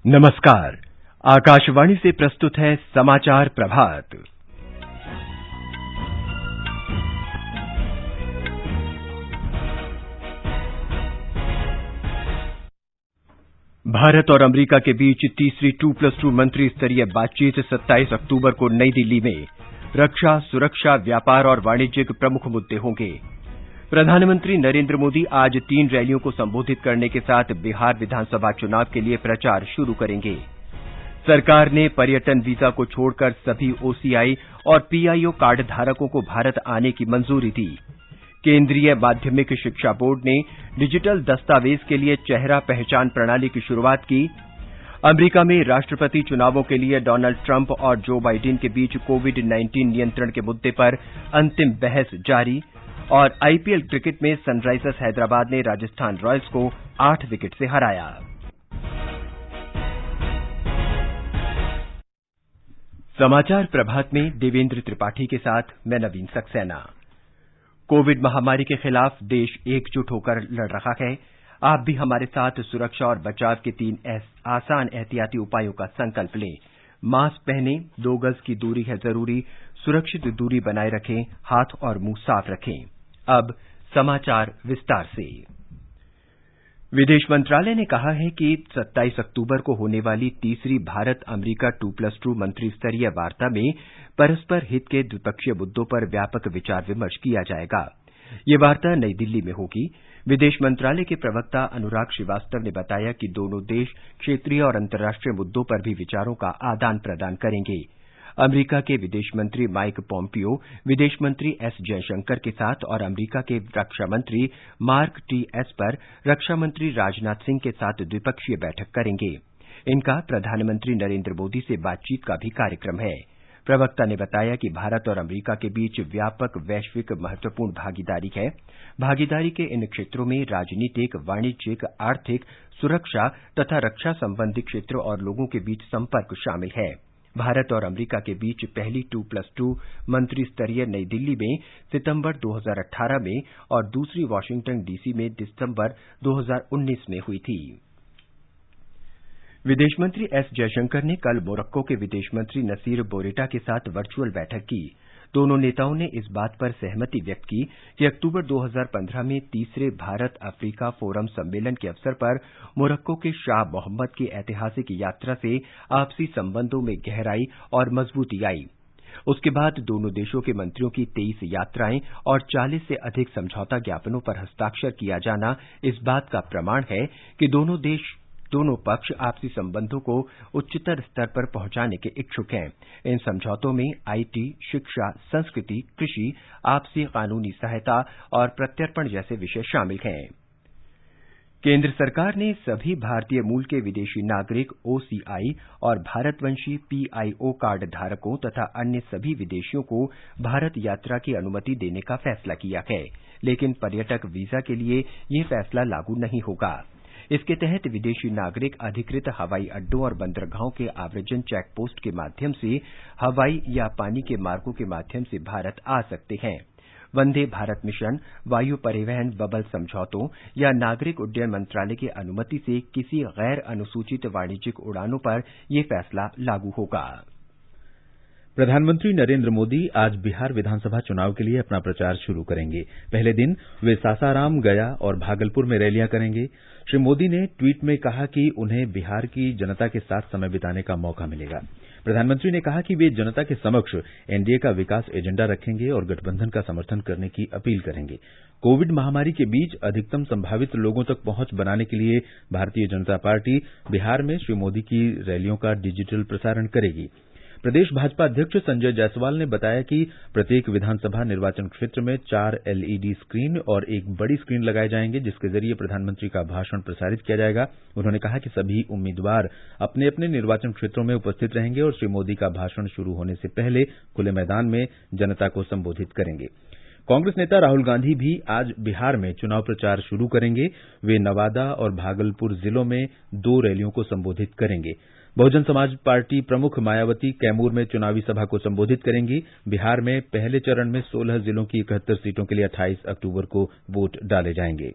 नमस्कार। आकाशवाणी से प्रस्तुत है समाचार प्रभात। भारत और अमेरिका के बीच तीसरी 2+2 मंत्री स्तरीय बातचीत 27 अक्टूबर को नई दिल्ली में। रक्षा, सुरक्षा, व्यापार और वाणिज्यिक प्रमुख मुद्दे होंगे। प्रधानमंत्री नरेंद्र मोदी आज 3 रैलियों को संबोधित करने के साथ बिहार विधानसभा चुनाव के लिए प्रचार शुरू करेंगे। सरकार ने पर्यटन वीजा को छोड़कर सभी ओसीआई और पीआईओ कार्ड धारकों को भारत आने की मंजूरी दी। केंद्रीय माध्यमिक शिक्षा बोर्ड ने डिजिटल दस्तावेज के लिए चेहरा पहचान प्रणाली की शुरुआत की। अमेरिका में राष्ट्रपति चुनावों के लिए डोनाल्ड ट्रंप और जो बाइडेन के बीच कोविड-19 नियंत्रण के मुद्दे पर अंतिम बहस जारी। और आईपीएल क्रिकेट में सनराइजर्स हैदराबाद ने राजस्थान रॉयल्स को 8 विकेट से हराया। समाचार प्रभात में देवेंद्र त्रिपाठी के साथ मैं नवीन सक्सेना। कोविड महामारी के खिलाफ देश एकजुट होकर लड़ रहा है। आप भी हमारे साथ सुरक्षा और बचाव के 3 आसान एहतियाती उपायों का संकल्प लें। मास्क पहनें, 2 गज की दूरी है जरूरी, सुरक्षित दूरी बनाए रखें, हाथ और मुंह साफ रखें। अब समाचार विस्तार से। विदेश मंत्रालय ने कहा है कि 27 अक्टूबर को होने वाली तीसरी भारत अमेरिका 2+2 मंत्री स्तरीय वार्ता में परस्पर हित के द्विपक्षीय मुद्दों पर व्यापक विचार विमर्श किया जाएगा। ये वार्ता नई दिल्ली में होगी। विदेश मंत्रालय के प्रवक्ता अनुराग श्रीवास्तव ने बताया कि दोनों देश क्षेत्रीय और अंतर्राष्ट्रीय मुद्दों पर भी विचारों का आदान प्रदान करेंगे। अमेरिका के विदेश मंत्री माइक पोम्पियो विदेश मंत्री एस जयशंकर के साथ और अमेरिका के रक्षा मंत्री मार्क टी एस्पर रक्षा मंत्री राजनाथ सिंह के साथ द्विपक्षीय बैठक करेंगे। इनका प्रधानमंत्री नरेंद्र मोदी से बातचीत का भी कार्यक्रम है। प्रवक्ता ने बताया कि भारत और अमेरिका के बीच व्यापक वैश्विक महत्वपूर्ण भागीदारी है। भागीदारी के इन क्षेत्रों में राजनीतिक, वाणिज्यिक, आर्थिक, सुरक्षा तथा रक्षा संबंधी क्षेत्र और लोगों के बीच संपर्क शामिल है। भारत और अमेरिका के बीच पहली 2+2 मंत्री स्तरीय नई दिल्ली में सितंबर 2018 में और दूसरी वाशिंगटन डीसी में दिसंबर 2019 में हुई थी। विदेश मंत्री एस जयशंकर ने कल मोरक्को के विदेश मंत्री नसीर बोरेटा के साथ वर्चुअल बैठक की। दोनों नेताओं ने इस बात पर सहमति व्यक्त की कि अक्टूबर 2015 में तीसरे भारत अफ्रीका फोरम सम्मेलन के अवसर पर मोरक्को के शाह मोहम्मद की ऐतिहासिक यात्रा से आपसी संबंधों में गहराई और मजबूती आई। उसके बाद दोनों देशों के मंत्रियों की 23 यात्राएं और 40 से अधिक समझौता ज्ञापनों पर हस्ताक्षर किया जाना इस बात का प्रमाण है कि दोनों पक्ष आपसी संबंधों को उच्चतर स्तर पर पहुंचाने के इच्छुक हैं। इन समझौतों में आईटी, शिक्षा, संस्कृति, कृषि, आपसी कानूनी सहायता और प्रत्यर्पण जैसे विषय शामिल हैं। केंद्र सरकार ने सभी भारतीय मूल के विदेशी नागरिक ओसीआई और भारतवंशी पीआईओ कार्ड धारकों तथा अन्य सभी विदेशियों को भारत यात्रा की अनुमति देने का फैसला किया है, लेकिन पर्यटक वीजा के लिए ये फैसला लागू नहीं होगा। इसके तहत विदेशी नागरिक अधिकृत हवाई अड्डों और बंदरगाहों के आव्रजन चेक पोस्ट के माध्यम से हवाई या पानी के मार्गों के माध्यम से भारत आ सकते हैं। वंदे भारत मिशन, वायु परिवहन बबल समझौतों या नागरिक उड्डयन मंत्रालय की अनुमति से किसी गैर अनुसूचित वाणिज्यिक उड़ानों पर यह फैसला लागू होगा। प्रधानमंत्री नरेंद्र मोदी आज बिहार विधानसभा चुनाव के लिए अपना प्रचार शुरू करेंगे। पहले दिन वे सासाराम, गया और भागलपुर में रैलियां करेंगे। श्री मोदी ने ट्वीट में कहा कि उन्हें बिहार की जनता के साथ समय बिताने का मौका मिलेगा। प्रधानमंत्री ने कहा कि वे जनता के समक्ष एनडीए का विकास एजेंडा रखेंगे और गठबंधन का समर्थन करने की अपील करेंगे। कोविड महामारी के बीच अधिकतम संभावित लोगों तक पहुंच बनाने के लिए भारतीय जनता पार्टी बिहार में श्री मोदी की रैलियों का डिजिटल प्रसारण करेगी। प्रदेश भाजपा अध्यक्ष संजय जायसवाल ने बताया कि प्रत्येक विधानसभा निर्वाचन क्षेत्र में 4 एलईडी स्क्रीन और एक बड़ी स्क्रीन लगाए जाएंगे, जिसके जरिए प्रधानमंत्री का भाषण प्रसारित किया जाएगा। उन्होंने कहा कि सभी उम्मीदवार अपने अपने निर्वाचन क्षेत्रों में उपस्थित रहेंगे और श्री मोदी का भाषण शुरू होने से पहले खुले मैदान में जनता को संबोधित करेंगे। कांग्रेस नेता राहुल गांधी भी आज बिहार में चुनाव प्रचार शुरू करेंगे। वे नवादा और भागलपुर जिलों में 2 रैलियों को संबोधित करेंगे। बहुजन समाज पार्टी प्रमुख मायावती कैमूर में चुनावी सभा को संबोधित करेंगी। बिहार में पहले चरण में 16 जिलों की 71 सीटों के लिए 28 अक्टूबर को वोट डाले जाएंगे।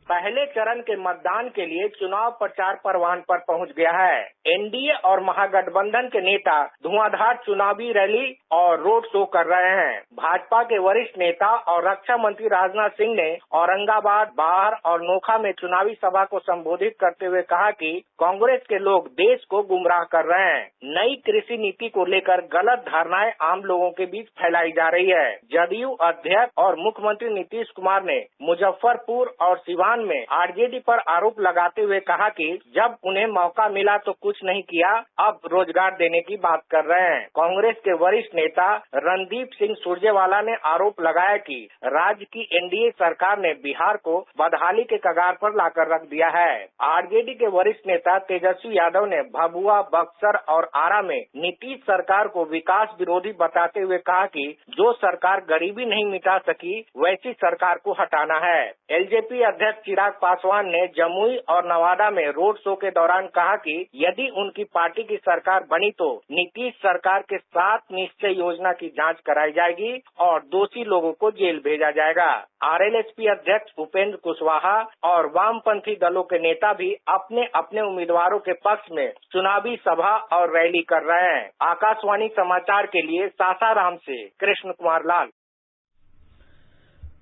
पहले चरण के मतदान के लिए चुनाव प्रचार परवान पर पहुंच गया है। एनडीए और महागठबंधन के नेता धुआंधार चुनावी रैली और रोड शो कर रहे हैं। भाजपा के वरिष्ठ नेता और रक्षा मंत्री राजनाथ सिंह ने औरंगाबाद, बाढ़ और नोखा में चुनावी सभा को संबोधित करते हुए कहा कि कांग्रेस के लोग देश को गुमराह कर रहे हैं। नई कृषि नीति को लेकर गलत धारणाएं आम लोगों के बीच फैलाई जा रही है। जदयू अध्यक्ष और मुख्यमंत्री नीतीश कुमार ने मुजफ्फरपुर और सिवान में आरजेडी पर आरोप लगाते हुए कहा कि जब उन्हें मौका मिला तो कुछ नहीं किया, अब रोजगार देने की बात कर रहे हैं। कांग्रेस के वरिष्ठ नेता रणदीप सिंह सुरजेवाला ने आरोप लगाया कि राज्य की एनडीए सरकार ने बिहार को बदहाली के कगार पर लाकर रख दिया है। आरजेडी के वरिष्ठ नेता तेजस्वी यादव ने भभुआ, बक्सर और आरा में नीतीश सरकार को विकास विरोधी बताते हुए कहा कि जो सरकार गरीबी नहीं मिटा सकी वैसी सरकार को हटाना है। एलजेपी अध्यक्ष चिराग पासवान ने जमुई और नवादा में रोड शो के दौरान कहा कि यदि उनकी पार्टी की सरकार बनी तो नीतीश सरकार के 7 निश्चय योजना की जांच कराई जाएगी और दोषी लोगों को जेल भेजा जाएगा। आरएलएसपी अध्यक्ष उपेंद्र कुशवाहा और वामपंथी दलों के नेता भी अपने अपने उम्मीदवारों के पक्ष में चुनावी सभा और रैली कर रहे हैं। आकाशवाणी समाचार के लिए सासाराम से कृष्ण कुमार लाल।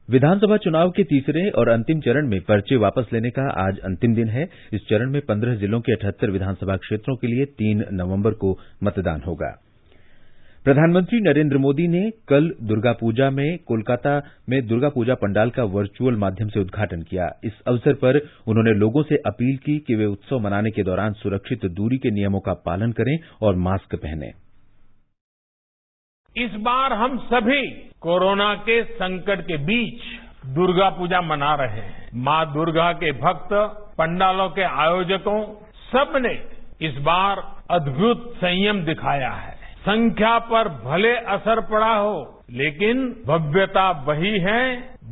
विधानसभा चुनाव के तीसरे और अंतिम चरण में पर्चे वापस लेने का आज अंतिम दिन है। इस चरण में 15 जिलों के 78 विधानसभा क्षेत्रों के लिए 3 नवंबर को मतदान होगा। प्रधानमंत्री नरेंद्र मोदी ने कल दुर्गा पूजा में कोलकाता में दुर्गा पूजा पंडाल का वर्चुअल माध्यम से उद्घाटन किया। इस अवसर पर उन्होंने लोगों से अपील की कि वे उत्सव मनाने के दौरान सुरक्षित दूरी के नियमों का पालन करें और मास्क पहनें। इस बार हम सभी कोरोना के संकट के बीच दुर्गा पूजा मना रहे हैं। मां दुर्गा के भक्त, पंडालों के आयोजकों सबने इस बार अद्भुत संयम दिखाया है। संख्या पर भले असर पड़ा हो, लेकिन भव्यता वही है,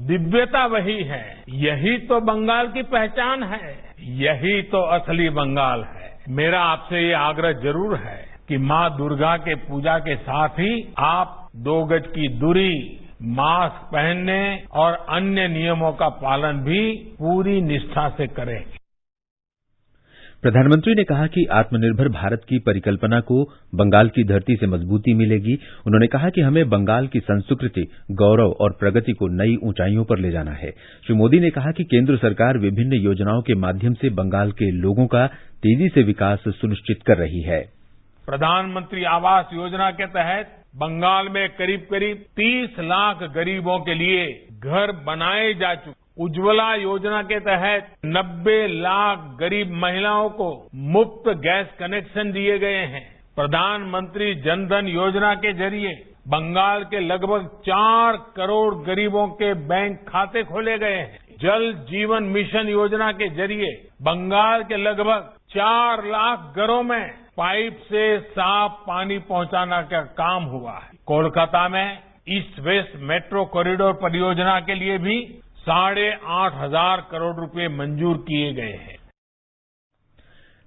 दिव्यता वही है। यही तो बंगाल की पहचान है, यही तो असली बंगाल है। मेरा आपसे ये आग्रह जरूर है कि मां दुर्गा के पूजा के साथ ही आप 2 गज की दूरी, मास्क पहनने और अन्य नियमों का पालन भी पूरी निष्ठा से करें। प्रधानमंत्री ने कहा कि आत्मनिर्भर भारत की परिकल्पना को बंगाल की धरती से मजबूती मिलेगी। उन्होंने कहा कि हमें बंगाल की संस्कृति, गौरव और प्रगति को नई ऊंचाइयों पर ले जाना है। श्री मोदी ने कहा कि केंद्र सरकार विभिन्न योजनाओं के माध्यम से बंगाल के लोगों का तेजी से विकास सुनिश्चित कर रही है। प्रधानमंत्री आवास योजना के तहत बंगाल में करीब करीब 30 लाख गरीबों के लिए घर बनाए जा चुके। उज्ज्वला योजना के तहत 90 लाख गरीब महिलाओं को मुफ्त गैस कनेक्शन दिए गए हैं। प्रधानमंत्री जनधन योजना के जरिए बंगाल के लगभग 4 करोड़ गरीबों के बैंक खाते खोले गए हैं। जल जीवन मिशन योजना के जरिए बंगाल के लगभग 4 लाख घरों में पाइप से साफ पानी पहुंचाने का काम हुआ है। कोलकाता में ईस्ट वेस्ट मेट्रो कॉरिडोर परियोजना के लिए भी 8,500 करोड़ रुपए मंजूर किए गए हैं।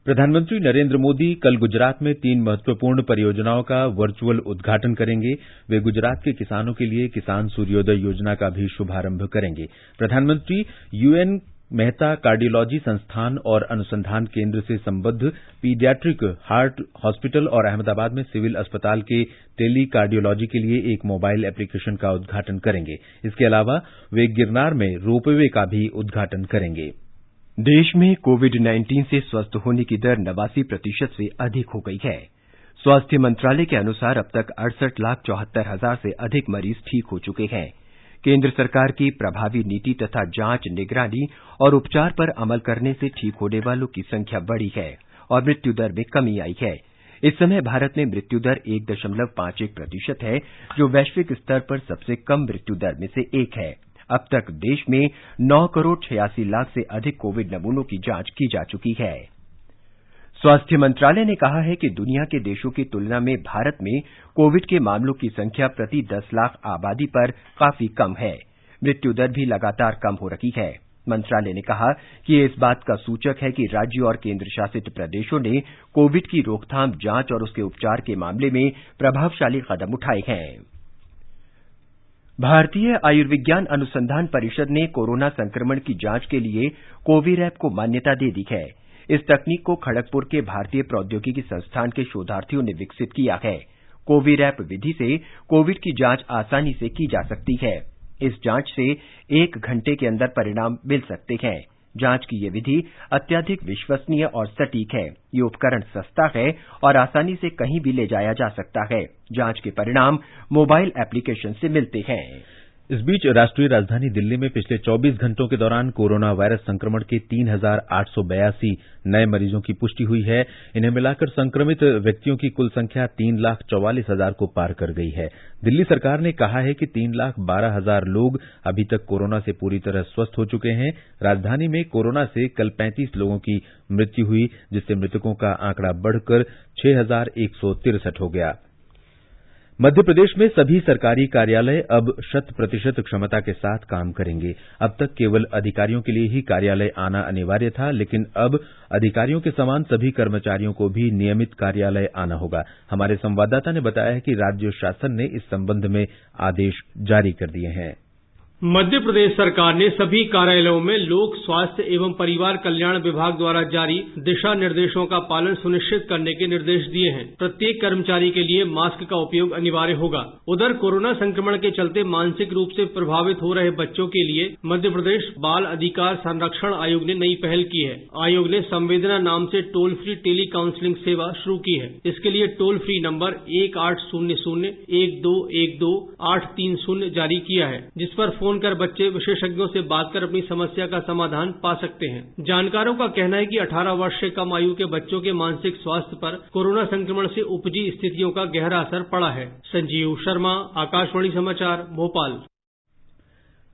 प्रधानमंत्री नरेंद्र मोदी कल गुजरात में 3 महत्वपूर्ण परियोजनाओं का वर्चुअल उद्घाटन करेंगे। वे गुजरात के किसानों के लिए किसान सूर्योदय योजना का भी शुभारंभ करेंगे। प्रधानमंत्री यूएन मेहता कार्डियोलॉजी संस्थान और अनुसंधान केंद्र से संबद्ध पीडियाट्रिक हार्ट हॉस्पिटल और अहमदाबाद में सिविल अस्पताल के टेली कार्डियोलॉजी के लिए एक मोबाइल एप्लीकेशन का उद्घाटन करेंगे। इसके अलावा वे गिरनार में रोपवे का भी उद्घाटन करेंगे। देश में कोविड-19 से स्वस्थ होने की दर 89% से अधिक हो गई है। स्वास्थ्य मंत्रालय के अनुसार अब तक 68,74,000 से अधिक मरीज ठीक हो चुके हैं। केंद्र सरकार की प्रभावी नीति तथा जांच, निगरानी और उपचार पर अमल करने से ठीक होने वालों की संख्या बढ़ी है और मृत्यु दर में कमी आई है। इस समय भारत में मृत्यु दर 1.51% है, जो वैश्विक स्तर पर सबसे कम मृत्यु दर में से एक है। अब तक देश में 9 करोड़ 86 लाख से अधिक कोविड नमूनों की जांच की जा चुकी है। स्वास्थ्य मंत्रालय ने कहा है कि दुनिया के देशों की तुलना में भारत में कोविड के मामलों की संख्या प्रति 10 लाख आबादी पर काफी कम है। मृत्यु दर भी लगातार कम हो रही है। मंत्रालय ने कहा कि ये इस बात का सूचक है कि राज्य और केंद्र शासित प्रदेशों ने कोविड की रोकथाम, जांच और उसके उपचार के मामले में प्रभावशाली कदम उठाए हैं। भारतीय आयुर्विज्ञान अनुसंधान परिषद ने कोरोना संक्रमण की जांच के लिए कोविरैप को मान्यता दे दी है। इस तकनीक को खड़गपुर के भारतीय प्रौद्योगिकी संस्थान के शोधार्थियों ने विकसित किया है। कोविरैप विधि से कोविड की जांच आसानी से की जा सकती है। इस जांच से 1 घंटे के अंदर परिणाम मिल सकते हैं। जांच की यह विधि अत्यधिक विश्वसनीय और सटीक है। ये उपकरण सस्ता है और आसानी से कहीं भी ले जाया जा सकता है। जांच के परिणाम मोबाइल एप्लीकेशन से मिलते हैं। इस बीच राष्ट्रीय राजधानी दिल्ली में पिछले 24 घंटों के दौरान कोरोना वायरस संक्रमण के 3,882 नए मरीजों की पुष्टि हुई है। इन्हें मिलाकर संक्रमित व्यक्तियों की कुल संख्या 3,44,000 को पार कर गई है। दिल्ली सरकार ने कहा है कि 3,12,000 लोग अभी तक कोरोना से पूरी तरह स्वस्थ हो चुके हैं। राजधानी में कोरोना से कल 35 लोगों की मृत्यु हुई, जिससे मृतकों का आंकड़ा बढ़कर 6,163 हो गया। मध्य प्रदेश में सभी सरकारी कार्यालय अब 100% क्षमता के साथ काम करेंगे। अब तक केवल अधिकारियों के लिए ही कार्यालय आना अनिवार्य था, लेकिन अब अधिकारियों के समान सभी कर्मचारियों को भी नियमित कार्यालय आना होगा। हमारे संवाददाता ने बताया है कि राज्य शासन ने इस संबंध में आदेश जारी कर दिए हैं। मध्य प्रदेश सरकार ने सभी कार्यालयों में लोक स्वास्थ्य एवं परिवार कल्याण विभाग द्वारा जारी दिशा निर्देशों का पालन सुनिश्चित करने के निर्देश दिए हैं। प्रत्येक कर्मचारी के लिए मास्क का उपयोग अनिवार्य होगा। उधर कोरोना संक्रमण के चलते मानसिक रूप से प्रभावित हो रहे बच्चों के लिए मध्य प्रदेश बाल अधिकार संरक्षण आयोग ने नई पहल की है। आयोग ने संवेदना नाम से टोल फ्री टेली काउंसलिंग सेवा शुरू की है। इसके लिए टोल फ्री नंबर 1800-1212-830 जारी किया है, जिस पर फोन कर बच्चे विशेषज्ञों से बात कर अपनी समस्या का समाधान पा सकते हैं। जानकारों का कहना है कि 18 वर्ष से कम आयु के बच्चों के मानसिक स्वास्थ्य पर कोरोना संक्रमण से उपजी स्थितियों का गहरा असर पड़ा है। संजीव शर्मा, आकाशवाणी समाचार, भोपाल।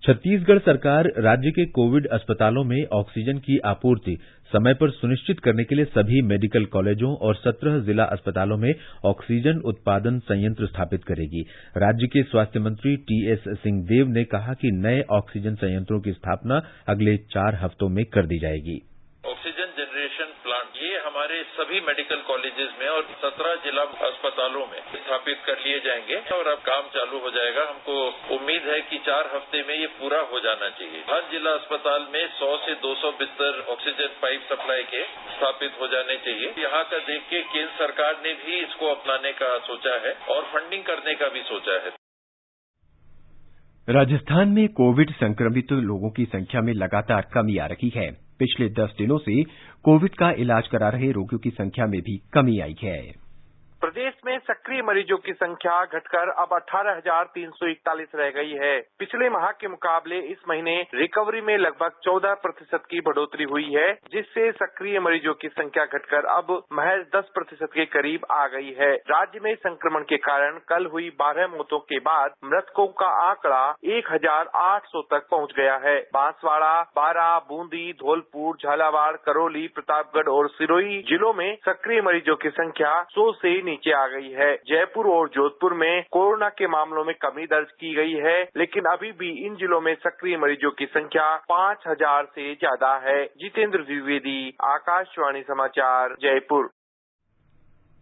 छत्तीसगढ़ सरकार राज्य के कोविड अस्पतालों में ऑक्सीजन की आपूर्ति समय पर सुनिश्चित करने के लिए सभी मेडिकल कॉलेजों और 17 जिला अस्पतालों में ऑक्सीजन उत्पादन संयंत्र स्थापित करेगी। राज्य के स्वास्थ्य मंत्री टीएस सिंहदेव ने कहा कि नए ऑक्सीजन संयंत्रों की स्थापना अगले 4 हफ्तों में कर दी जाएगी। ऑक्सीजन जनरेशन प्लांट ये हमारे सभी मेडिकल कॉलेजेस में और 17 जिला अस्पतालों में स्थापित कर लिए जाएंगे और अब काम चालू हो जाएगा। हमको उम्मीद है कि 4 हफ्ते में ये पूरा हो जाना चाहिए। हर जिला अस्पताल में 100 से 200 बिस्तर ऑक्सीजन पाइप सप्लाई के स्थापित हो जाने चाहिए। यहाँ का देख के केंद्र सरकार ने भी इसको अपनाने का सोचा है और फंडिंग करने का भी सोचा है। राजस्थान में कोविड संक्रमित लोगों की संख्या में लगातार कमी आ रही है। पिछले 10 दिनों से कोविड का इलाज करा रहे रोगियों की संख्या में भी कमी आई है। प्रदेश में सक्रिय मरीजों की संख्या घटकर अब 18,341 रह गई है। पिछले माह के मुकाबले इस महीने रिकवरी में लगभग 14% की बढ़ोतरी हुई है, जिससे सक्रिय मरीजों की संख्या घटकर अब महज 10% के करीब आ गई है। राज्य में संक्रमण के कारण कल हुई 12 मौतों के बाद मृतकों का आंकड़ा 1,800 तक पहुंच गया है। बांसवाड़ा, बारा, बूंदी, धौलपुर, झालावाड़, करौली, प्रतापगढ़ और सिरोही जिलों में सक्रिय मरीजों की संख्या 100 से नीचे आ गई है। जयपुर और जोधपुर में कोरोना के मामलों में कमी दर्ज की गई है, लेकिन अभी भी इन जिलों में सक्रिय मरीजों की संख्या 5,000 से ज्यादा है। जितेंद्र द्विवेदी, आकाशवाणी समाचार, जयपुर।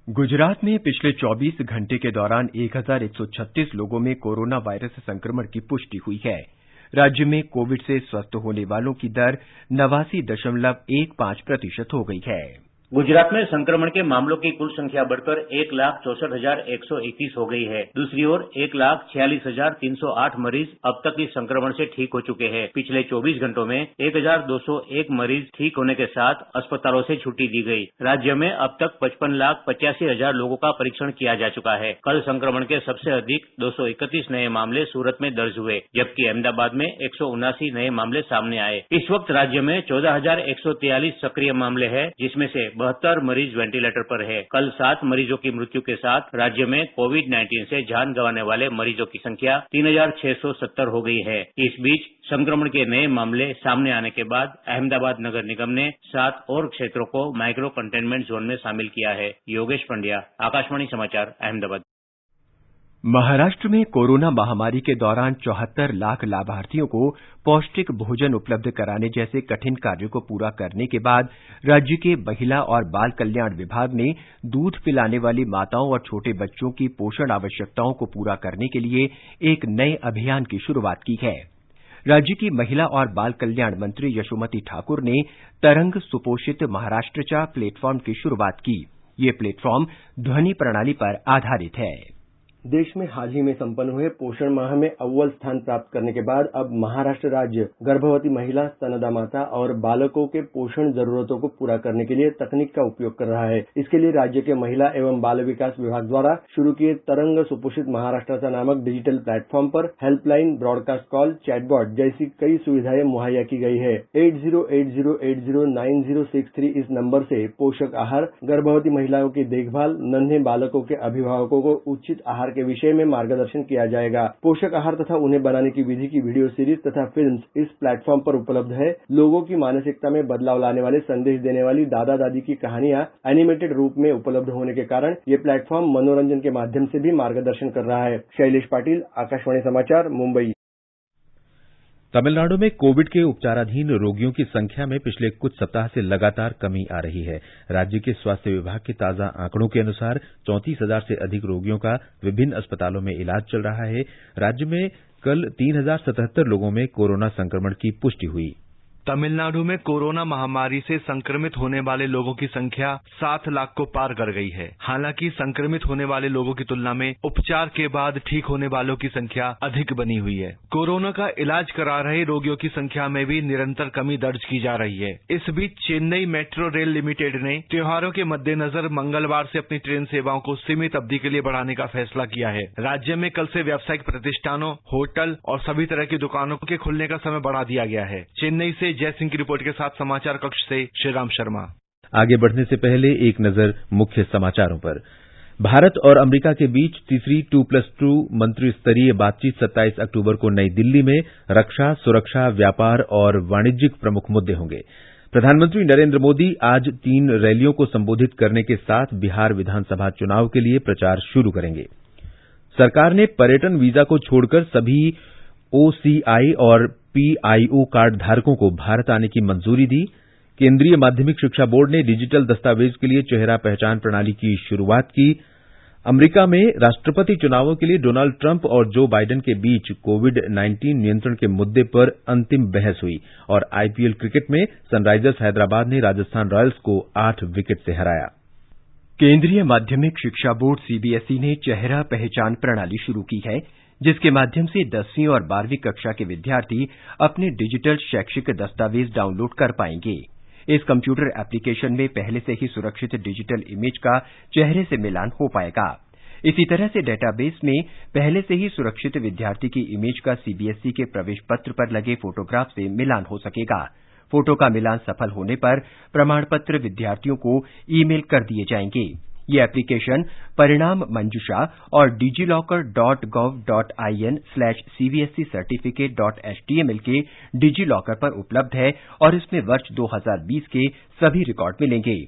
गुजरात में पिछले 24 घंटे के दौरान 1,136 लोगों में कोरोना वायरस संक्रमण की पुष्टि हुई है। राज्य में कोविड से स्वस्थ होने वालों की दर 89.15% हो गई है। गुजरात में संक्रमण के मामलों की कुल संख्या बढ़कर 1,64,121 हो गई है। दूसरी ओर 1,46,308 मरीज अब तक इस संक्रमण से ठीक हो चुके हैं। पिछले 24 घंटों में 1,201 मरीज ठीक होने के साथ अस्पतालों से छुट्टी दी गई। राज्य में अब तक 55,85,000 लोगों का परीक्षण किया जा चुका है। कल संक्रमण के सबसे अधिक 231 नए मामले सूरत में दर्ज हुए, जबकि अहमदाबाद में 179 नए मामले सामने आए। इस वक्त राज्य में 14,143 सक्रिय मामले हैं, जिसमें से 72 मरीज वेंटिलेटर पर है। कल 7 मरीजों की मृत्यु के साथ राज्य में कोविड-19 से जान गंवाने वाले मरीजों की संख्या 3,670 हो गई है। इस बीच संक्रमण के नए मामले सामने आने के बाद अहमदाबाद नगर निगम ने 7 और क्षेत्रों को माइक्रो कंटेनमेंट जोन में शामिल किया है। योगेश पंड्या, आकाशवाणी समाचार, अहमदाबाद। महाराष्ट्र में कोरोना महामारी के दौरान 74 लाख लाभार्थियों को पौष्टिक भोजन उपलब्ध कराने जैसे कठिन कार्यों को पूरा करने के बाद राज्य के महिला और बाल कल्याण विभाग ने दूध पिलाने वाली माताओं और छोटे बच्चों की पोषण आवश्यकताओं को पूरा करने के लिए एक नए अभियान की शुरुआत की है। राज्य की महिला और बाल कल्याण मंत्री यशोमती ठाकुर ने तरंग सुपोषित महाराष्ट्रच्या प्लेटफॉर्म की शुरुआत की। ये प्लेटफॉर्म ध्वनि प्रणाली पर आधारित है। देश में हाल ही में संपन्न हुए पोषण माह में अव्वल स्थान प्राप्त करने के बाद अब महाराष्ट्र राज्य गर्भवती महिला, स्तनदा माता और बालकों के पोषण जरूरतों को पूरा करने के लिए तकनीक का उपयोग कर रहा है। इसके लिए राज्य के महिला एवं बाल विकास विभाग द्वारा शुरू किए तरंग सुपोषित महाराष्ट्र नामक डिजिटल प्लेटफॉर्म पर हेल्पलाइन, ब्रॉडकास्ट कॉल, चैटबॉट जैसी कई सुविधाएं मुहैया की गई है। 8080809063 इस नंबर से पोषक आहार, गर्भवती महिलाओं की देखभाल, नन्हे बालकों के अभिभावकों को उचित आहार के विषय में मार्गदर्शन किया जाएगा। पोषक आहार तथा उन्हें बनाने की विधि की वीडियो सीरीज तथा फिल्म्स इस प्लेटफॉर्म पर उपलब्ध है। लोगों की मानसिकता में बदलाव लाने वाले संदेश देने वाली दादा दादी की कहानियां एनिमेटेड रूप में उपलब्ध होने के कारण ये प्लेटफॉर्म मनोरंजन के माध्यम से भी मार्गदर्शन कर रहा है। शैलेश पाटिल, आकाशवाणी समाचार, मुंबई। तमिलनाडु में कोविड के उपचाराधीन रोगियों की संख्या में पिछले कुछ सप्ताह से लगातार कमी आ रही है। राज्य के स्वास्थ्य विभाग के ताजा आंकड़ों के अनुसार 34,000 से अधिक रोगियों का विभिन्न अस्पतालों में इलाज चल रहा है। राज्य में कल 3,077 लोगों में कोरोना संक्रमण की पुष्टि हुई। तमिलनाडु में कोरोना महामारी से संक्रमित होने वाले लोगों की संख्या 7 लाख को पार कर गई है। हालांकि संक्रमित होने वाले लोगों की तुलना में उपचार के बाद ठीक होने वालों की संख्या अधिक बनी हुई है। कोरोना का इलाज करा रहे रोगियों की संख्या में भी निरंतर कमी दर्ज की जा रही है। इस बीच चेन्नई मेट्रो रेल लिमिटेड ने त्योहारों के मद्देनजर मंगलवार से अपनी ट्रेन सेवाओं को सीमित अवधि के लिए बढ़ाने का फैसला किया है। राज्य में कल से व्यावसायिक प्रतिष्ठानों, होटल और सभी तरह की दुकानों के खुलने का समय बढ़ा दिया गया है। चेन्नई से जय सिंह की रिपोर्ट के साथ समाचार कक्ष से श्रीराम शर्मा। आगे बढ़ने से पहले एक नजर मुख्य समाचारों पर। भारत और अमेरिका के बीच तीसरी 2+2 मंत्री स्तरीय बातचीत 27 अक्टूबर को नई दिल्ली में रक्षा, सुरक्षा, व्यापार और वाणिज्यिक प्रमुख मुद्दे होंगे। प्रधानमंत्री नरेंद्र मोदी आज 3 रैलियों को संबोधित करने के साथ बिहार विधानसभा चुनाव के लिए प्रचार शुरू करेंगे। सरकार ने पर्यटन वीजा को छोड़कर सभी ओसीआई और पीआईओ कार्ड धारकों को भारत आने की मंजूरी दी। केंद्रीय माध्यमिक शिक्षा बोर्ड ने डिजिटल दस्तावेज के लिए चेहरा पहचान प्रणाली की शुरुआत की। अमेरिका में राष्ट्रपति चुनावों के लिए डोनाल्ड ट्रंप और जो बाइडेन के बीच कोविड-19 नियंत्रण के मुद्दे पर अंतिम बहस हुई। और आईपीएल क्रिकेट में सनराइजर्स हैदराबाद ने राजस्थान रॉयल्स को 8 विकेट से हराया। केंद्रीय माध्यमिक शिक्षा बोर्ड सीबीएसई ने चेहरा पहचान प्रणाली शुरू की है, जिसके माध्यम से 10वीं और 12वीं कक्षा के विद्यार्थी अपने डिजिटल शैक्षिक दस्तावेज डाउनलोड कर पाएंगे। इस कंप्यूटर एप्लीकेशन में पहले से ही सुरक्षित डिजिटल इमेज का चेहरे से मिलान हो पाएगा। इसी तरह से डेटाबेस में पहले से ही सुरक्षित विद्यार्थी की इमेज का सीबीएसई के प्रवेश पत्र पर लगे फोटोग्राफ से मिलान हो सकेगा। फोटो का मिलान सफल होने पर प्रमाण पत्र विद्यार्थियों को ईमेल कर दिए जाएंगे। ये एप्लीकेशन परिणाम मंजूषा और digiloccer.gov.in/cbsccertificate.html के डिजीलॉकर पर उपलब्ध है और इसमें वर्ष 2020 के सभी रिकॉर्ड मिलेंगे।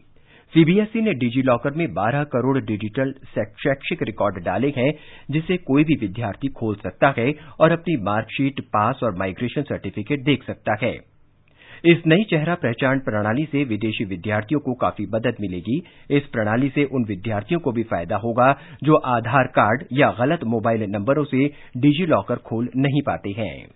सीबीएसई ने डिजीलॉकर में 12 करोड़ डिजिटल शैक्षिक रिकॉर्ड डाले हैं, जिसे कोई भी विद्यार्थी खोल सकता है और अपनी मार्कशीट, पास और माइग्रेशन सर्टिफिकेट देख सकता है। इस नई चेहरा पहचान प्रणाली से विदेशी विद्यार्थियों को काफी मदद मिलेगी। इस प्रणाली से उन विद्यार्थियों को भी फायदा होगा जो आधार कार्ड या गलत मोबाइल नंबरों से डिजीलॉकर खोल नहीं पाते हैं।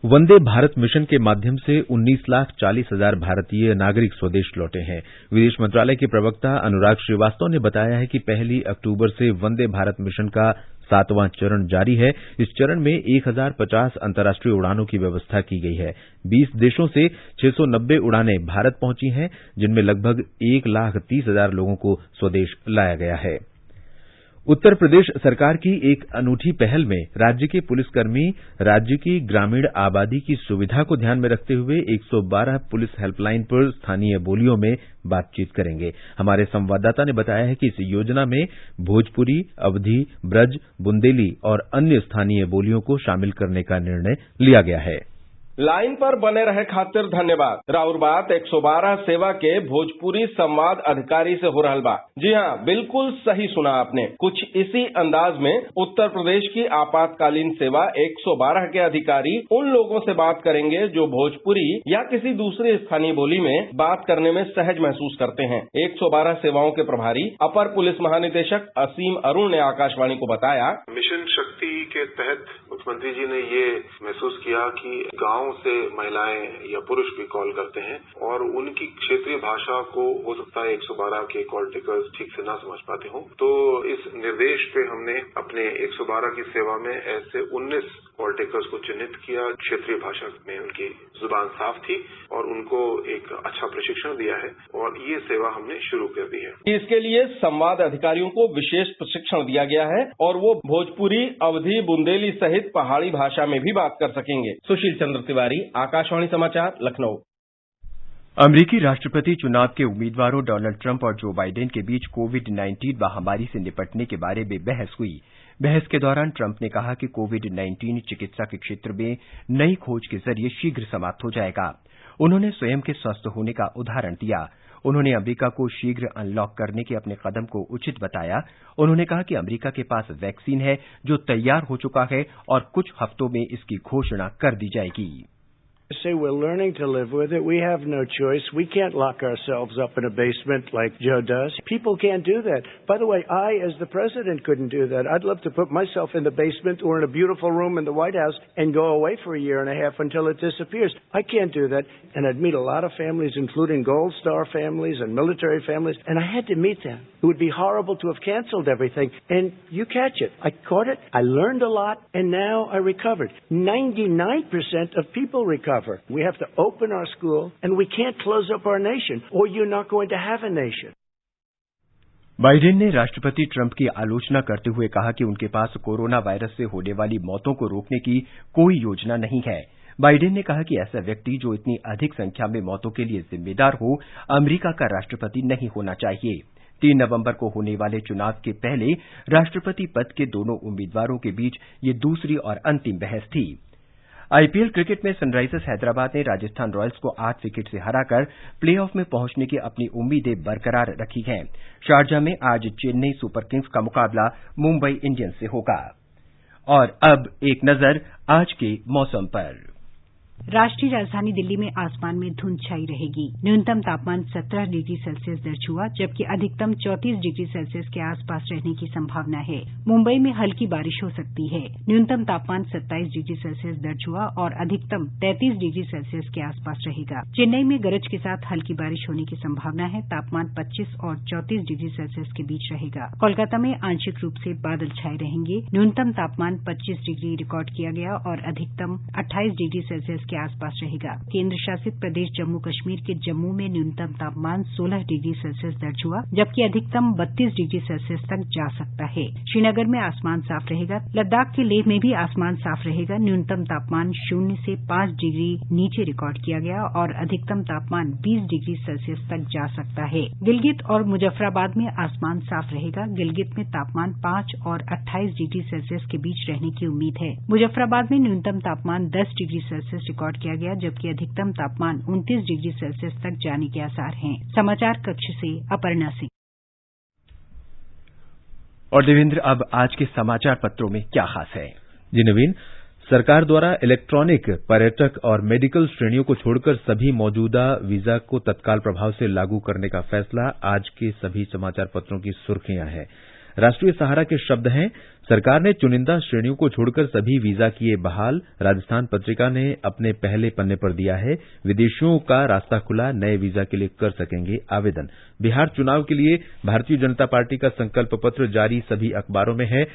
वंदे भारत मिशन के माध्यम से 19,40,000 भारतीय नागरिक स्वदेश लौटे हैं। विदेश मंत्रालय के प्रवक्ता अनुराग श्रीवास्तव ने बताया है कि 1 अक्टूबर से वंदे भारत मिशन का 7वां चरण जारी है। इस चरण में 1,050 अंतर्राष्ट्रीय उड़ानों की व्यवस्था की गई है। 20 देशों से 690 उड़ानें भारत पहुंची हैं, जिनमें लगभग 1,30,000 लोगों को स्वदेश लाया गया है। उत्तर प्रदेश सरकार की एक अनूठी पहल में राज्य के पुलिसकर्मी राज्य की ग्रामीण आबादी की सुविधा को ध्यान में रखते हुए 112 पुलिस हेल्पलाइन पर स्थानीय बोलियों में बातचीत करेंगे। हमारे संवाददाता ने बताया है कि इस योजना में भोजपुरी, अवधी, ब्रज, बुंदेली और अन्य स्थानीय बोलियों को शामिल करने का निर्णय लिया गया है। लाइन पर बने रहे खातिर धन्यवाद। राउर बात 112 सेवा के भोजपुरी संवाद अधिकारी से हो रहल बा। जी हाँ, बिल्कुल सही सुना आपने। कुछ इसी अंदाज में उत्तर प्रदेश की आपातकालीन सेवा 112 के अधिकारी उन लोगों से बात करेंगे जो भोजपुरी या किसी दूसरी स्थानीय बोली में बात करने में सहज महसूस करते हैं। 112 सेवाओं के प्रभारी अपर पुलिस महानिदेशक असीम अरुण ने आकाशवाणी को बताया, मिशन शक्ति के तहत मुख्यमंत्री जी ने ये महसूस किया कि गांव से महिलाएं या पुरुष भी कॉल करते हैं और उनकी क्षेत्रीय भाषा को हो सकता है 112 के कॉल टेकर्स ठीक से ना समझ पाते हों। तो इस निर्देश पे हमने अपने 112 की सेवा में ऐसे 19 कॉल टेकर्स को चिन्हित किया। क्षेत्रीय भाषा में उनकी जुबान साफ थी और उनको एक अच्छा प्रशिक्षण दिया है और ये सेवा हमने शुरू कर दी है। इसके लिए संवाद अधिकारियों को विशेष प्रशिक्षण दिया गया है और वो भोजपुरी, अवधी, बुंदेली सहित पहाड़ी भाषा में भी बात कर सकेंगे। सुशील चंद्र तिवारी, आकाशवाणी समाचार, लखनऊ। अमेरिकी राष्ट्रपति चुनाव के उम्मीदवारों डोनाल्ड ट्रंप और जो बाइडेन के बीच कोविड-19 महामारी से निपटने के बारे में बहस हुई। बहस के दौरान ट्रंप ने कहा कि कोविड-19 चिकित्सा के क्षेत्र में नई खोज के जरिए शीघ्र समाप्त हो जाएगा। उन्होंने स्वयं के स्वस्थ होने का उदाहरण दिया। उन्होंने अमेरिका को शीघ्र अनलॉक करने के अपने कदम को उचित बताया। उन्होंने कहा कि अमेरिका के पास वैक्सीन है जो तैयार हो चुका है और कुछ हफ्तों में इसकी घोषणा कर दी जाएगी। Say we're learning to live with it. We have no choice. We can't lock ourselves up in a basement like Joe does. People can't do that. By the way, I, as the president, couldn't do that. I'd love to put myself in the basement or in a beautiful room in the White House and go away for a year and a half until it disappears. I can't do that. And I'd meet a lot of families, including Gold Star families and military families, and I had to meet them. It would be horrible to have canceled everything. And you catch it. I caught it. I learned a lot, and now I recovered. 99% of people recover. We have to open our school, and we can't close up our nation, or you're not going to have a nation. Biden ने राष्ट्रपति Trump की आलोचना करते हुए कहा कि उनके पास corona virus से होने वाली मौतों को रोकने की कोई योजना नहीं है। बाइडेन ने कहा कि ऐसा व्यक्ति जो इतनी अधिक संख्या में मौतों के लिए जिम्मेदार हो, अमेरिका का राष्ट्रपति नहीं होना चाहिए। 3 नवंबर को होने वाले चुनाव के पहले राष्ट्रपति पद के दोनों उम्मीदवारों के बीच ये दूसरी और अंतिम बहस थी। आईपीएल क्रिकेट में सनराइजर्स हैदराबाद ने राजस्थान रॉयल्स को 8 विकेट से हराकर प्लेऑफ में पहुंचने की अपनी उम्मीदें बरकरार रखी हैं। शारजाह में आज चेन्नई सुपर किंग्स का मुकाबला मुंबई इंडियंस से होगा। और अब एक नजर आज के मौसम पर। राष्ट्रीय राजधानी दिल्ली में आसमान में धुंध छाई रहेगी। न्यूनतम तापमान 17 डिग्री सेल्सियस दर्ज हुआ, जबकि अधिकतम 34 डिग्री सेल्सियस के आसपास रहने की संभावना है। मुंबई में हल्की बारिश हो सकती है। न्यूनतम तापमान 27 डिग्री सेल्सियस दर्ज हुआ और अधिकतम 33 डिग्री सेल्सियस के आसपास रहेगा। चेन्नई में गरज के साथ हल्की बारिश होने की संभावना है। तापमान 25 और 34 डिग्री सेल्सियस के बीच रहेगा। कोलकाता में आंशिक रूप से बादल छाए रहेंगे। न्यूनतम तापमान 25 डिग्री रिकॉर्ड किया गया और अधिकतम 28 डिग्री सेल्सियस के आसपास रहेगा। केंद्र शासित प्रदेश जम्मू कश्मीर के जम्मू में न्यूनतम तापमान 16 डिग्री सेल्सियस दर्ज हुआ, जबकि अधिकतम 32 डिग्री सेल्सियस तक जा सकता है। श्रीनगर में आसमान साफ रहेगा। लद्दाख के लेह में भी आसमान साफ रहेगा। न्यूनतम तापमान 0 से 5 डिग्री नीचे रिकॉर्ड किया गया और अधिकतम तापमान 20 डिग्री सेल्सियस तक जा सकता है। गिलगित और मुजफ्फराबाद में आसमान साफ रहेगा। गिलगित में तापमान 5 और 28 डिग्री सेल्सियस के बीच रहने की उम्मीद है। मुजफ्फराबाद में न्यूनतम तापमान 10 डिग्री सेल्सियस रिकॉर्ड किया गया, जबकि अधिकतम तापमान 29 डिग्री सेल्सियस तक जाने के आसार हैं। समाचार कक्ष से अपर्णा सिंह। और देवेंद्र, अब आज के समाचार पत्रों में क्या खास है? जी नवीन, सरकार द्वारा इलेक्ट्रॉनिक, पर्यटक और मेडिकल श्रेणियों को छोड़कर सभी मौजूदा वीजा को तत्काल प्रभाव से लागू करने का फैसला आज के सभी समाचार पत्रों की सुर्खियां हैं। राष्ट्रीय सहारा के शब्द हैं, सरकार ने चुनिंदा श्रेणियों को छोड़कर सभी वीजा किए बहाल। राजस्थान पत्रिका ने अपने पहले पन्ने पर दिया है, विदेशियों का रास्ता खुला, नए वीजा के लिए कर सकेंगे आवेदन। बिहार चुनाव के लिए भारतीय जनता पार्टी का संकल्प पत्र जारी सभी अखबारों में है।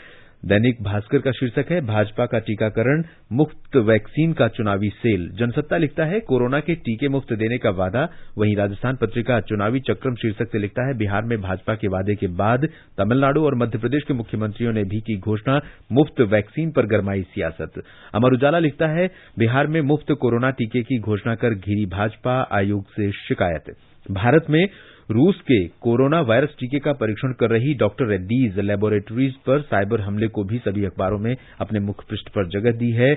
दैनिक भास्कर का शीर्षक है, भाजपा का टीकाकरण, मुफ्त वैक्सीन का चुनावी सेल। जनसत्ता लिखता है, कोरोना के टीके मुफ्त देने का वादा। वहीं राजस्थान पत्रिका चुनावी चक्रम शीर्षक से लिखता है, बिहार में भाजपा के वादे के बाद तमिलनाडु और मध्य प्रदेश के मुख्यमंत्रियों ने भी की घोषणा, मुफ्त वैक्सीन पर गरमाई सियासत। अमर उजाला लिखता है, बिहार में मुफ्त कोरोना टीके की घोषणा कर घिरी भाजपा, आयोग से शिकायत। भारत में रूस के कोरोना वायरस टीके का परीक्षण कर रही डॉक्टर रेड्डीज लैबोरेटरीज पर साइबर हमले को भी सभी अखबारों में अपने मुख्य पृष्ठ पर जगह दी है।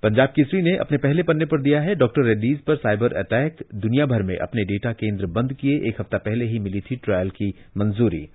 पंजाब केसरी ने अपने पहले पन्ने पर दिया है डॉक्टर रेड्डीज पर साइबर अटैक, दुनिया भर में अपने डेटा केंद्र बंद किए, 1 हफ्ता पहले ही मिली थी ट्रायल की मंजूरी।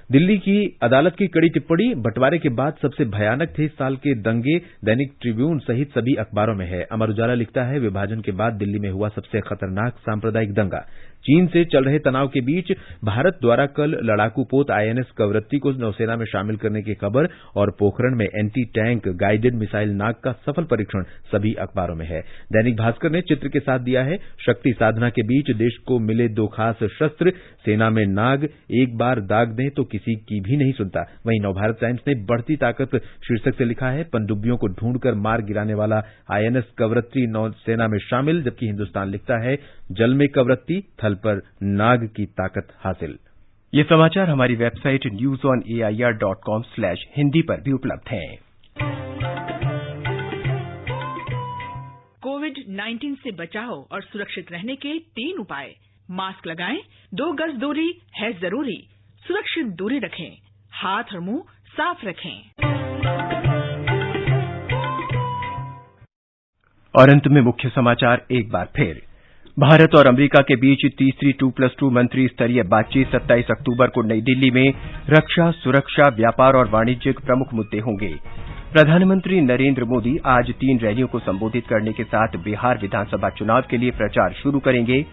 दिल्ली की अदालत की कड़ी टिप्पणी, बंटवारे के बाद सबसे भयानक थे इस साल के दंगे, दैनिक ट्रिब्यून सहित सभी अखबारों में है। अमर उजाला लिखता है विभाजन के बाद दिल्ली में हुआ सबसे खतरनाक सांप्रदायिक दंगा। चीन से चल रहे तनाव के बीच भारत द्वारा कल लड़ाकू पोत आईएनएस कवरत्ती को नौसेना में शामिल करने की खबर और पोखरण में एंटी टैंक गाइडेड मिसाइल नाग का सफल परीक्षण सभी अखबारों में है। दैनिक भास्कर ने चित्र के साथ दिया है शक्ति साधना के बीच देश को मिले 2 खास शस्त्र, सेना में नाग, एक बार दाग दें तो किसी की भी नहीं सुनता। वहीं नवभारत टाइम्स ने बढ़ती ताकत शीर्षक से लिखा है पनडुब्बियों को ढूंढकर मार गिराने वाला आईएनएस कवरत्ती नौसेना में शामिल, जबकि हिंदुस्तान लिखता है जल में कवरत्ती, थल पर नाग की ताकत हासिल। ये समाचार हमारी वेबसाइट newsonair.com/hindi पर भी उपलब्ध हैं। कोविड-19 से बचाव और सुरक्षित रहने के 3 उपाय। मास्क लगाएं, 2 गज दूरी है जरूरी, सुरक्षित दूरी रखें, हाथ और मुंह साफ रखें। और अंत में मुख्य समाचार एक बार फिर। भारत और अमेरिका के बीच तीसरी 2+2 मंत्री स्तरीय बातचीत 27 अक्टूबर को नई दिल्ली में रक्षा, सुरक्षा, व्यापार और वाणिज्यिक प्रमुख मुद्दे होंगे। प्रधानमंत्री नरेंद्र मोदी आज 3 रैलियों को संबोधित करने के साथ बिहार विधानसभा चुनाव के लिए प्रचार शुरू करेंगे।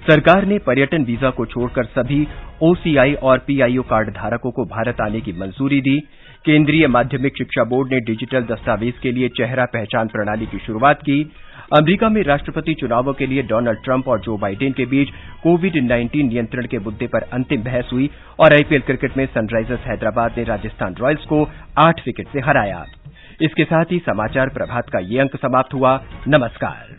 सरकार ने पर्यटन वीजा को छोड़कर सभी ओसीआई और पीआईओ कार्ड धारकों को भारत आने की मंजूरी दी। केंद्रीय माध्यमिक शिक्षा बोर्ड ने डिजिटल दस्तावेज के लिए चेहरा पहचान प्रणाली की शुरुआत की। अमेरिका में राष्ट्रपति चुनावों के लिए डोनाल्ड ट्रंप और जो बाइडेन के बीच कोविड-19 नियंत्रण के मुद्दे पर अंतिम बहस हुई। और आईपीएल क्रिकेट में सनराइजर्स हैदराबाद ने राजस्थान रॉयल्स को 8 विकेट से हराया। इसके साथ ही समाचार प्रभात का ये अंक समाप्त हुआ। नमस्कार।